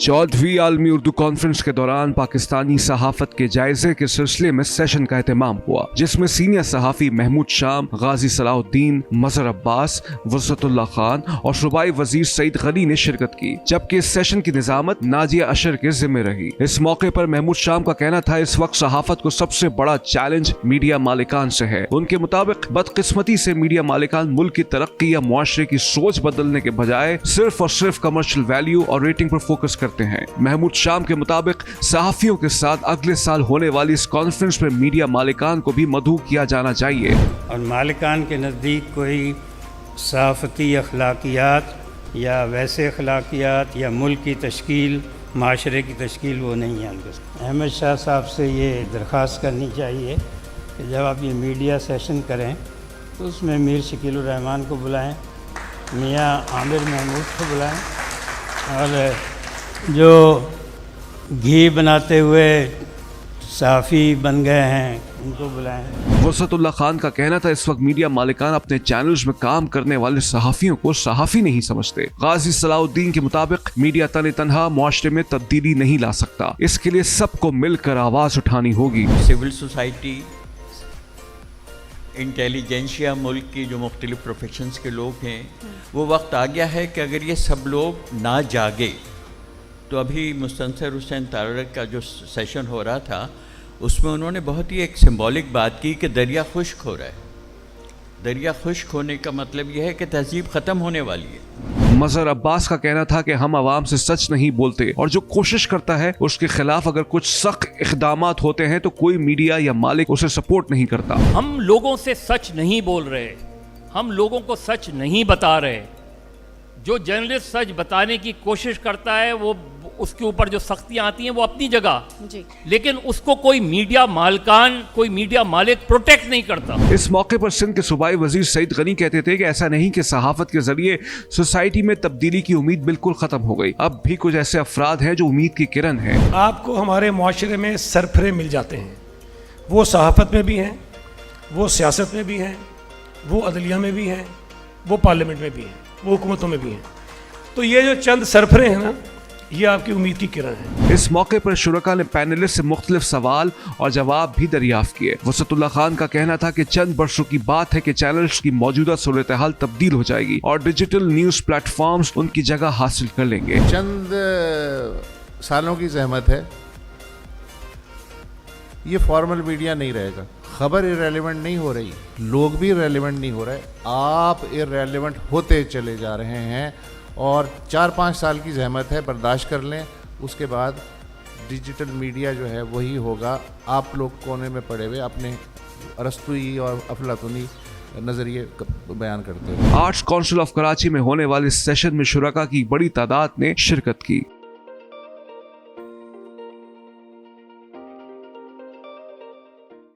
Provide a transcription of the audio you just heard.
14वीं आलमी उर्दू कॉन्फ्रेंस के दौरान पाकिस्तानी सहाफत के जायजे के सिलसिले में सेशन का एहतमाम हुआ, जिसमें सीनियर सहाफी महमूद शाम, गाजी सलाउद्दीन, मजहर अब्बास, वसअतुल्लाह खान और सूबाई वजीर सईद गनी ने शिरकत की, जबकि इस सेशन की निजामत नाजिया अशर के जिम्मे रही। इस मौके पर महमूद शाम का कहना था, इस वक्त सहाफत को सबसे बड़ा चैलेंज मीडिया मालिकान से है। उनके मुताबिक बदकिस्मती से मीडिया मालिकान मुल्क की तरक्की या मुआशरे की सोच बदलने के बजाय सिर्फ और सिर्फ कमर्शियल वैल्यू और रेटिंग पर फोकस करते हैं। महमूद शाम के मुताबिक सहाफियों के साथ अगले साल होने वाली इस कॉन्फ्रेंस में मीडिया मालिकान को भी मदऊ किया जाना चाहिए। और मालिकान के नज़दीक कोई सहाफ़ती अखलाकियात या वैसे अखलाकियात या मुल्क की तश्कील, माशरे की तश्कील वो नहीं है। अहमद शाह साहब से ये दरख्वास्त करनी चाहिए कि जब आप ये मीडिया सेशन करें तो उसमें मीर शकीलुर रहमान को बुलाएं, मियाँ आमिर महमूद को बुलाएं, और जो घी बनाते हुए सहाफ़ी बन गए हैं उनको बुलाएं। वसअतुल्लाह खान का कहना था, इस वक्त मीडिया मालिकान अपने चैनल्स में काम करने वाले सहाफियों को सहाफी नहीं समझते। गाजी सलाउद्दीन के मुताबिक मीडिया तने तनहा मुआशरे में तब्दीली नहीं ला सकता, इसके लिए सबको मिलकर आवाज उठानी होगी। सिविल सोसाइटी, इंटेलिजेंशिया, मुल्क की जो मुख्तलिफ प्रोफेशंस के लोग हैं, वो वक्त आ गया है कि अगर ये सब लोग ना जागे तो अभी मुस्तनसर हुसैन तारड़ का जो सेशन हो रहा था उसमें उन्होंने बहुत ही एक सिंबॉलिक बात की कि दरिया खुश्क हो रहा है। दरिया खुश्क होने का मतलब यह है कि तहजीब ख़त्म होने वाली है। मजहर अब्बास का कहना था कि हम आवाम से सच नहीं बोलते और जो कोशिश करता है उसके खिलाफ अगर कुछ सख्त इक़दामात होते हैं तो कोई मीडिया या मालिक उसे सपोर्ट नहीं करता। हम लोगों से सच नहीं बोल रहे, हम लोगों को सच नहीं बता रहे। जो जर्नलिस्ट सच बताने की कोशिश करता है वो उसके ऊपर जो सख्तियां आती हैं वो अपनी जगह जी, लेकिन उसको कोई मीडिया मालिकान, कोई मीडिया मालिक प्रोटेक्ट नहीं करता। इस मौके पर सिंध के सूबाई वजीर सईद गनी कहते थे कि ऐसा नहीं कि सहाफत के जरिए सोसाइटी में तब्दीली की उम्मीद बिल्कुल खत्म हो गई, अब भी कुछ ऐसे अफराद हैं जो उम्मीद की किरण है। आपको हमारे मुआशरे में सरफरे मिल जाते हैं, वो सहाफत में भी हैं, वो सियासत में भी हैं, वो अदलिया में भी हैं, वो पार्लियामेंट में भी हैं, वो हुकूमतों में भी हैं। तो ये जो चंद सरफरे हैं ना, ये आपकी उम्मीद की किरण है। इस मौके पर शुरका ने पैनलिस्ट से मुख्तलिफ सवाल और जवाब भी दरियाफ्त किए। वसअतुल्लाह खान का कहना था कि चंद बरसों की बात है कि चैनल्स की मौजूदा सूरत हाल तब्दील हो जाएगी और डिजिटल न्यूज प्लेटफॉर्म्स उनकी जगह हासिल कर लेंगे। चंद सालों की जहमत है, ये फॉर्मल मीडिया नहीं रहेगा। खबर इररेलेवेंट नहीं हो रही, लोग भी इररेलेवेंट नहीं हो रहे, आप इररेलेवेंट होते चले जा रहे हैं। और 4-5 साल की जहमत है, बर्दाश्त कर लें, उसके बाद डिजिटल मीडिया जो है वही होगा। आप लोग कोने में पड़े हुए अपने अरस्तुई और अफलातुनी नज़रिए बयान करते हैं। आर्ट्स काउंसिल ऑफ कराची में होने वाले सेशन में शुरका की बड़ी तादाद ने शिरकत की।